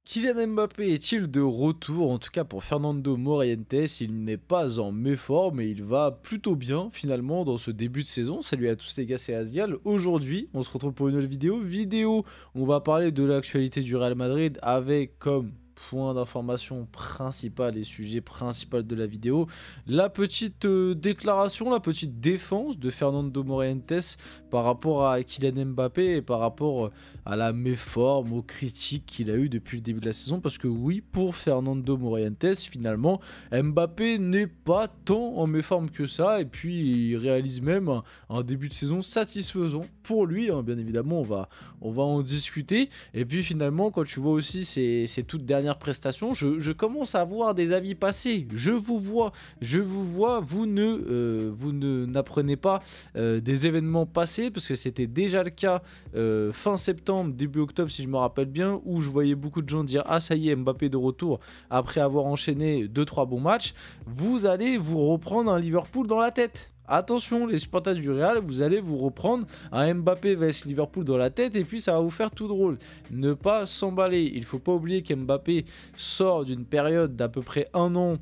Kylian Mbappé est-il de retour? En tout cas pour Fernando Morientes, il n'est pas en méforme mais il va plutôt bien finalement dans ce début de saison. Salut à tous les gars, c'est Asdial. Aujourd'hui, on se retrouve pour une nouvelle vidéo. On va parler de l'actualité du Real Madrid avec comme point d'information principal et sujet principal de la vidéo, la petite déclaration, la petite défense de Fernando Morientes par rapport à Kylian Mbappé et par rapport à la méforme, aux critiques qu'il a eues depuis le début de la saison. Parce que oui, pour Fernando Morientes, finalement, Mbappé n'est pas tant en méforme que ça. Et puis, il réalise même un début de saison satisfaisant pour lui. Hein, bien évidemment, on va en discuter. Et puis, finalement, quand tu vois aussi ces toutes dernières prestations, je commence à voir des avis passés. Je vous vois, vous n'apprenez pas des événements passés, parce que c'était déjà le cas fin septembre, début octobre si je me rappelle bien, où je voyais beaucoup de gens dire ah ça y est, Mbappé de retour après avoir enchaîné 2-3 bons matchs. Vous allez vous reprendre un Liverpool dans la tête. Attention les supporters du Real, vous allez vous reprendre un Mbappé vs Liverpool dans la tête et puis ça va vous faire tout drôle. Ne pas s'emballer, il faut pas oublier qu'Mbappé sort d'une période d'à peu près 1 an.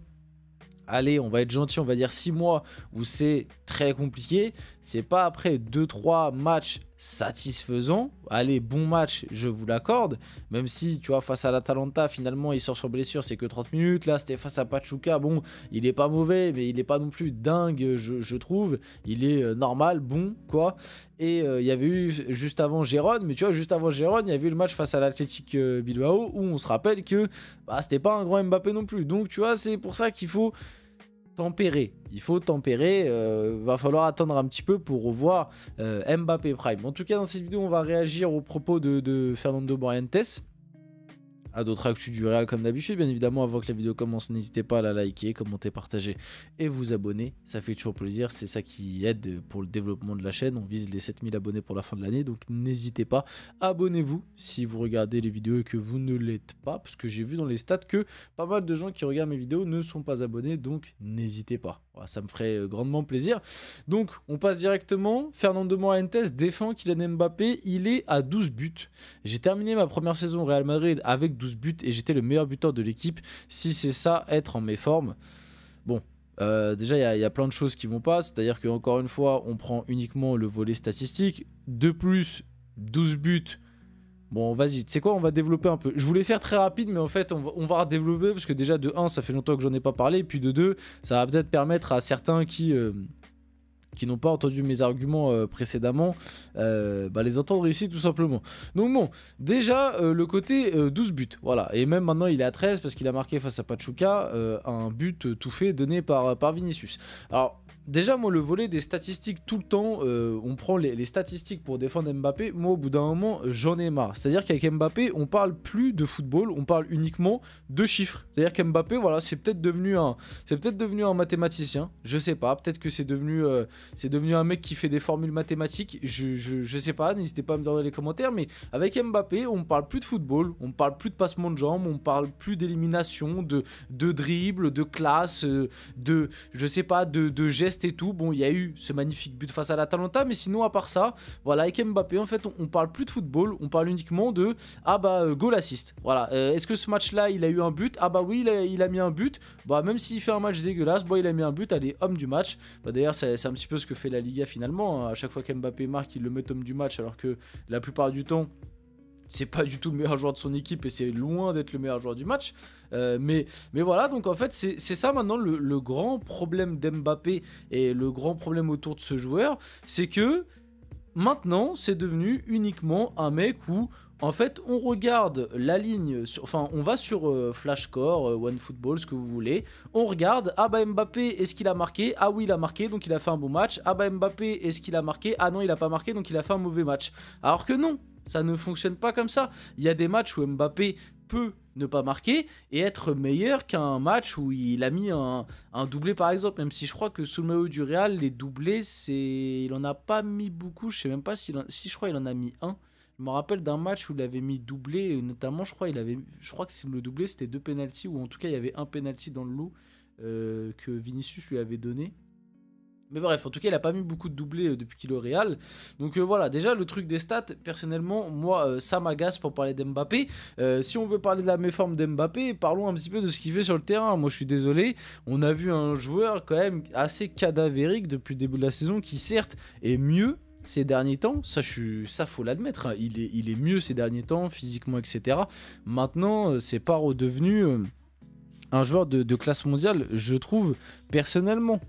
Allez, on va être gentil, on va dire 6 mois où c'est très compliqué. C'est pas après 2-3 matchs satisfaisants. Allez, bon match, je vous l'accorde. Même si, tu vois, face à l'Atalanta, finalement, il sort sur blessure, c'est que 30 minutes. Là, c'était face à Pachuca. Bon, il est pas mauvais, mais il est pas non plus dingue, je trouve. Il est normal, bon, quoi. Et il y avait eu juste avant Gérone, mais tu vois, juste avant Gérone, il y avait eu le match face à l'Athletic Bilbao où on se rappelle que bah, c'était pas un grand Mbappé non plus. Donc, tu vois, c'est pour ça qu'il faut tempérer. Il faut tempérer, va falloir attendre un petit peu pour revoir Mbappé Prime. En tout cas, dans cette vidéo, on va réagir aux propos de Fernando Morientes, à d'autres actus du Real comme d'habitude. Bien évidemment, avant que la vidéo commence, n'hésitez pas à la liker, commenter, partager et vous abonner. Ça fait toujours plaisir, c'est ça qui aide pour le développement de la chaîne. On vise les 7000 abonnés pour la fin de l'année, donc n'hésitez pas. Abonnez-vous si vous regardez les vidéos et que vous ne l'êtes pas, parce que j'ai vu dans les stats que pas mal de gens qui regardent mes vidéos ne sont pas abonnés, donc n'hésitez pas. Voilà, ça me ferait grandement plaisir. Donc, on passe directement. Fernando Morientes défend Kylian Mbappé, il est à 12 buts. J'ai terminé ma première saison au Real Madrid avec 12 buts et j'étais le meilleur buteur de l'équipe. Si c'est ça, être en méforme. Bon, déjà, il y a plein de choses qui vont pas. C'est-à-dire qu'encore une fois, on prend uniquement le volet statistique. De plus, 12 buts. Bon, vas-y, tu sais quoi, on va développer un peu. Je voulais faire très rapide, mais en fait, on va redévelopper parce que déjà, de 1, ça fait longtemps que j'en ai pas parlé. Et puis de 2, ça va peut-être permettre à certains qui n'ont pas entendu mes arguments précédemment, les entendre ici tout simplement. Donc bon, déjà le côté 12 buts, voilà, et même maintenant il est à 13 parce qu'il a marqué face à Pachuca un but tout fait donné par Vinicius. Alors déjà, moi, le volet des statistiques tout le temps, on prend les statistiques pour défendre Mbappé. Moi, au bout d'un moment, j'en ai marre. C'est-à-dire qu'avec Mbappé, on parle plus de football, on parle uniquement de chiffres. C'est-à-dire qu'Mbappé, voilà, c'est peut-être devenu un mathématicien. Je sais pas. Peut-être que c'est devenu un mec qui fait des formules mathématiques. Je sais pas. N'hésitez pas à me dire dans les commentaires. Mais avec Mbappé, on ne parle plus de football, on ne parle plus de passement de jambes, on ne parle plus d'élimination, de dribble, de classe, je sais pas, de gestes et tout. Bon, il y a eu ce magnifique but face à l'Atalanta, mais sinon à part ça, voilà, avec Mbappé en fait on parle plus de football, on parle uniquement de goal assist. Voilà, est-ce que ce match là il a eu un but? Ah bah oui, il a mis un but. Bah même s'il fait un match dégueulasse, bon il a mis un but, allez, homme du match. Bah d'ailleurs c'est un petit peu ce que fait la Liga finalement, hein. À chaque fois qu'Mbappé marque, il le met homme du match, alors que la plupart du temps c'est pas du tout le meilleur joueur de son équipe et c'est loin d'être le meilleur joueur du match. Mais voilà, donc en fait c'est ça maintenant le grand problème d'Mbappé et le grand problème autour de ce joueur, c'est que maintenant c'est devenu uniquement un mec où en fait on regarde la ligne, enfin on va sur Flashcore, OneFootball, ce que vous voulez, on regarde, ah bah Mbappé est-ce qu'il a marqué? Ah oui il a marqué donc il a fait un bon match. Ah bah Mbappé est-ce qu'il a marqué? Ah non il a pas marqué donc il a fait un mauvais match. Alors que non, ça ne fonctionne pas comme ça. Il y a des matchs où Mbappé peut ne pas marquer et être meilleur qu'un match où il a mis un doublé par exemple. Même si je crois que sous le maillot du Real, les doublés, il en a pas mis beaucoup. Je sais même pas si je crois qu'il en a mis un. Je me rappelle d'un match où il avait mis doublé, notamment je crois que le doublé c'était 2 pénaltys, ou en tout cas il y avait un pénalty dans le lot que Vinicius lui avait donné. Mais bref, en tout cas, il a pas mis beaucoup de doublés depuis qu'il est au Real. Donc voilà, déjà, le truc des stats, personnellement, moi, ça m'agace pour parler d'Mbappé. Si on veut parler de la méforme d'Mbappé, parlons un petit peu de ce qu'il fait sur le terrain. Moi, je suis désolé, on a vu un joueur quand même assez cadavérique depuis le début de la saison, qui certes est mieux ces derniers temps, ça faut l'admettre, hein. Il est mieux ces derniers temps, physiquement, etc. Maintenant, c'est pas redevenu un joueur de classe mondiale, je trouve, personnellement.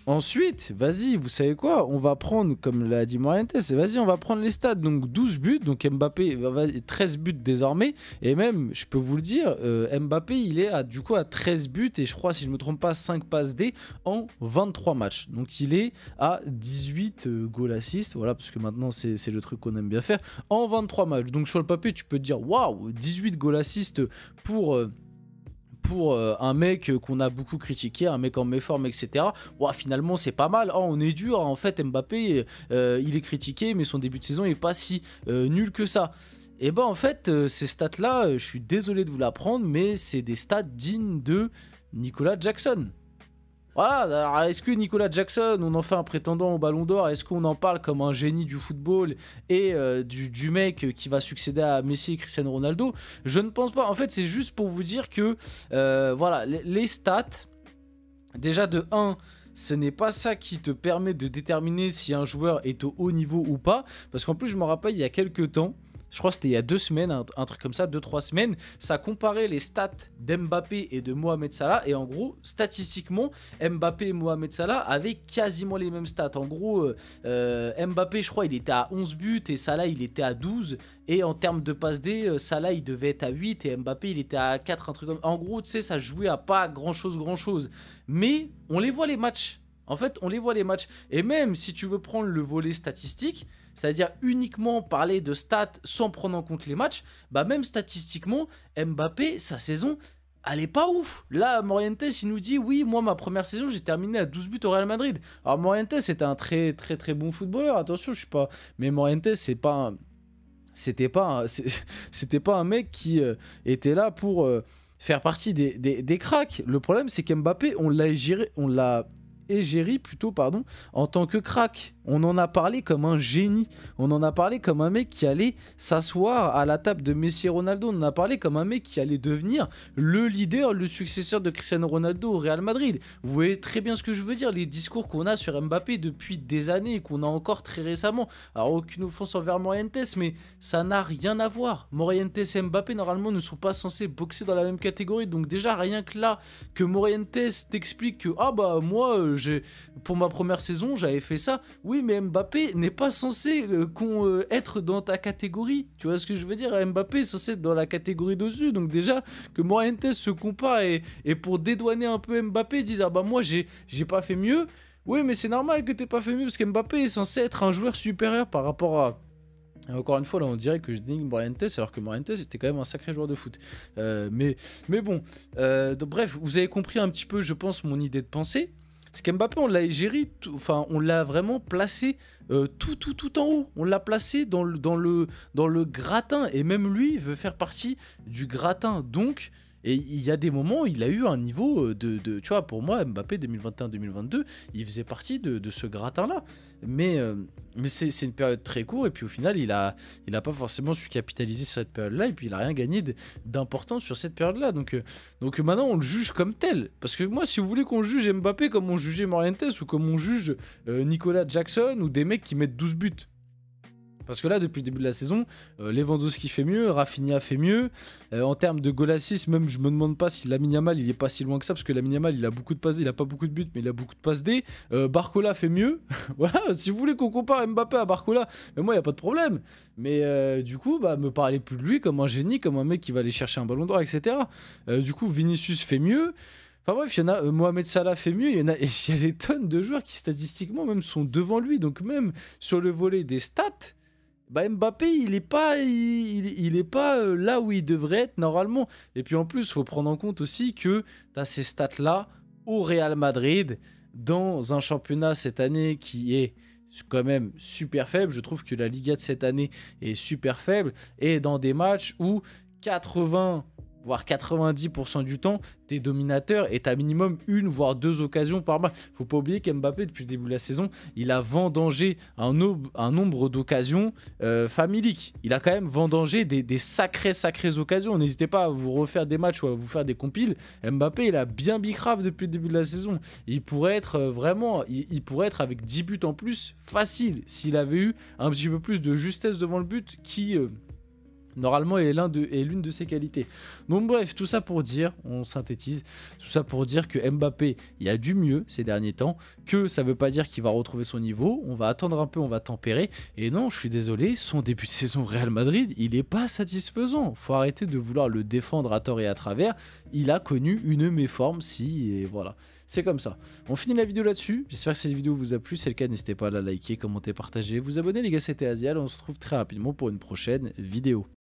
Ensuite, vas-y, vous savez quoi? On va prendre, comme l'a dit Morientes, vas-y, on va prendre les stats. Donc 12 buts, donc Mbappé, 13 buts désormais. Et même, je peux vous le dire, Mbappé, il est du coup à 13 buts et je crois, si je ne me trompe pas, 5 passes D en 23 matchs. Donc il est à 18 goal assist, voilà, parce que maintenant, c'est le truc qu'on aime bien faire, en 23 matchs. Donc sur le papier, tu peux te dire, waouh, 18 goal assist pour un mec qu'on a beaucoup critiqué, un mec en méforme, etc. Wow, finalement, c'est pas mal. Oh, on est dur. En fait, Mbappé, il est critiqué, mais son début de saison n'est pas si nul que ça. Et ben, en fait, ces stats-là, je suis désolé de vous l'apprendre, mais c'est des stats dignes de Nicolas Jackson. Voilà, alors est-ce que Nicolas Jackson, on en fait un prétendant au Ballon d'Or? Est-ce qu'on en parle comme un génie du football et du mec qui va succéder à Messi et Cristiano Ronaldo? Je ne pense pas. En fait, c'est juste pour vous dire que voilà, les stats, déjà de 1, ce n'est pas ça qui te permet de déterminer si un joueur est au haut niveau ou pas. Parce qu'en plus, je me rappelle, il y a quelques temps, je crois que c'était il y a 2 semaines, un truc comme ça, 2-3 semaines, ça comparait les stats d'Mbappé et de Mohamed Salah, et en gros, statistiquement, Mbappé et Mohamed Salah avaient quasiment les mêmes stats. En gros, Mbappé, je crois, il était à 11 buts, et Salah, il était à 12, et en termes de passe D, Salah, il devait être à 8, et Mbappé, il était à 4, un truc comme... En gros, tu sais, ça jouait à pas grand-chose. Mais on les voit les matchs. En fait, on les voit les matchs. Et même si tu veux prendre le volet statistique, c'est-à-dire uniquement parler de stats sans prendre en compte les matchs, bah même statistiquement, Mbappé, sa saison, elle est pas ouf. Là, Morientes, il nous dit, oui, moi, ma première saison, j'ai terminé à 12 buts au Real Madrid. Alors, Morientes, c'était un très bon footballeur, attention, je suis pas... Mais Morientes, c'était pas un mec qui était là pour faire partie des cracks. Le problème, c'est qu'Mbappé, on l'a égérie plutôt, pardon, en tant que crack. On en a parlé comme un génie. On en a parlé comme un mec qui allait s'asseoir à la table de Messi et Ronaldo. On en a parlé comme un mec qui allait devenir le leader, le successeur de Cristiano Ronaldo au Real Madrid. Vous voyez très bien ce que je veux dire, les discours qu'on a sur Mbappé depuis des années et qu'on a encore très récemment. Alors, aucune offense envers Morientes, mais ça n'a rien à voir. Morientes et Mbappé, normalement, ne sont pas censés boxer dans la même catégorie. Donc déjà, rien que là, que Morientes t'explique que, ah bah, moi, pour ma première saison, j'avais fait ça. Oui, mais Mbappé n'est pas censé être dans ta catégorie. Tu vois ce que je veux dire? Mbappé est censé être dans la catégorie dessus. Donc déjà, que Morientes se compare et pour dédouaner un peu Mbappé, disent, ah bah moi, j'ai pas fait mieux. Oui, mais c'est normal que t'aies pas fait mieux, parce qu'Mbappé est censé être un joueur supérieur par rapport à... Encore une fois, là, on dirait que je dénigre Morientes, alors que Morientes, c'était quand même un sacré joueur de foot. Mais bon, donc, bref, vous avez compris un petit peu, je pense, mon idée de pensée. Parce qu'Mbappé, on l'a égéré, enfin, on l'a vraiment placé tout en haut. On l'a placé dans le gratin. Et même lui veut faire partie du gratin. Donc, et il y a des moments où il a eu un niveau tu vois, pour moi, Mbappé 2021-2022, il faisait partie de ce gratin-là. Mais c'est une période très courte, et puis au final, il a pas forcément su capitaliser sur cette période-là, et puis il a rien gagné d'important sur cette période-là. Donc maintenant, on le juge comme tel. Parce que moi, si vous voulez qu'on juge Mbappé comme on jugeait Morientes, ou comme on juge Nicolas Jackson, ou des mecs qui mettent 12 buts. Parce que là, depuis le début de la saison, Lewandowski fait mieux, Rafinha fait mieux. En termes de goal assist, même je me demande pas si Lamine Yamal, il est pas si loin que ça, parce que Lamine Yamal, il a beaucoup de passes D, il a pas beaucoup de buts, mais il a beaucoup de passes D. Barcola fait mieux. Voilà, si vous voulez qu'on compare Mbappé à Barcola, mais moi, il n'y a pas de problème. Mais du coup, bah, me parlez plus de lui comme un génie, comme un mec qui va aller chercher un ballon d'or, etc. Du coup, Vinicius fait mieux. Enfin bref, il y en a, Mohamed Salah fait mieux, il y a des tonnes de joueurs qui statistiquement même sont devant lui. Donc même sur le volet des stats, bah Mbappé, il est pas là où il devrait être normalement. Et puis en plus, il faut prendre en compte aussi que tu as ces stats-là au Real Madrid, dans un championnat cette année qui est quand même super faible. Je trouve que la Liga de cette année est super faible. Et dans des matchs où 80, voire 90% du temps, t'es dominateur et t'as minimum une voire deux occasions par match. Faut pas oublier qu'Mbappé, depuis le début de la saison, il a vendangé un nombre d'occasions familiques. Il a quand même vendangé des sacrées occasions. N'hésitez pas à vous refaire des matchs ou à vous faire des compiles. Mbappé, il a bien bicrave depuis le début de la saison. Il pourrait être vraiment, il pourrait être avec 10 buts en plus, facile, s'il avait eu un petit peu plus de justesse devant le but qui... normalement est l'une de ses qualités. Donc bref, tout ça pour dire, on synthétise, tout ça pour dire que Mbappé, il y a du mieux ces derniers temps, que ça veut pas dire qu'il va retrouver son niveau, on va attendre un peu, on va tempérer, et non, je suis désolé, son début de saison Real Madrid, il est pas satisfaisant, faut arrêter de vouloir le défendre à tort et à travers, il a connu une méforme, et voilà. C'est comme ça. On finit la vidéo là-dessus. J'espère que cette vidéo vous a plu. Si c'est le cas, n'hésitez pas à la liker, commenter, partager, vous abonner les gars, c'était Azial. On se retrouve très rapidement pour une prochaine vidéo.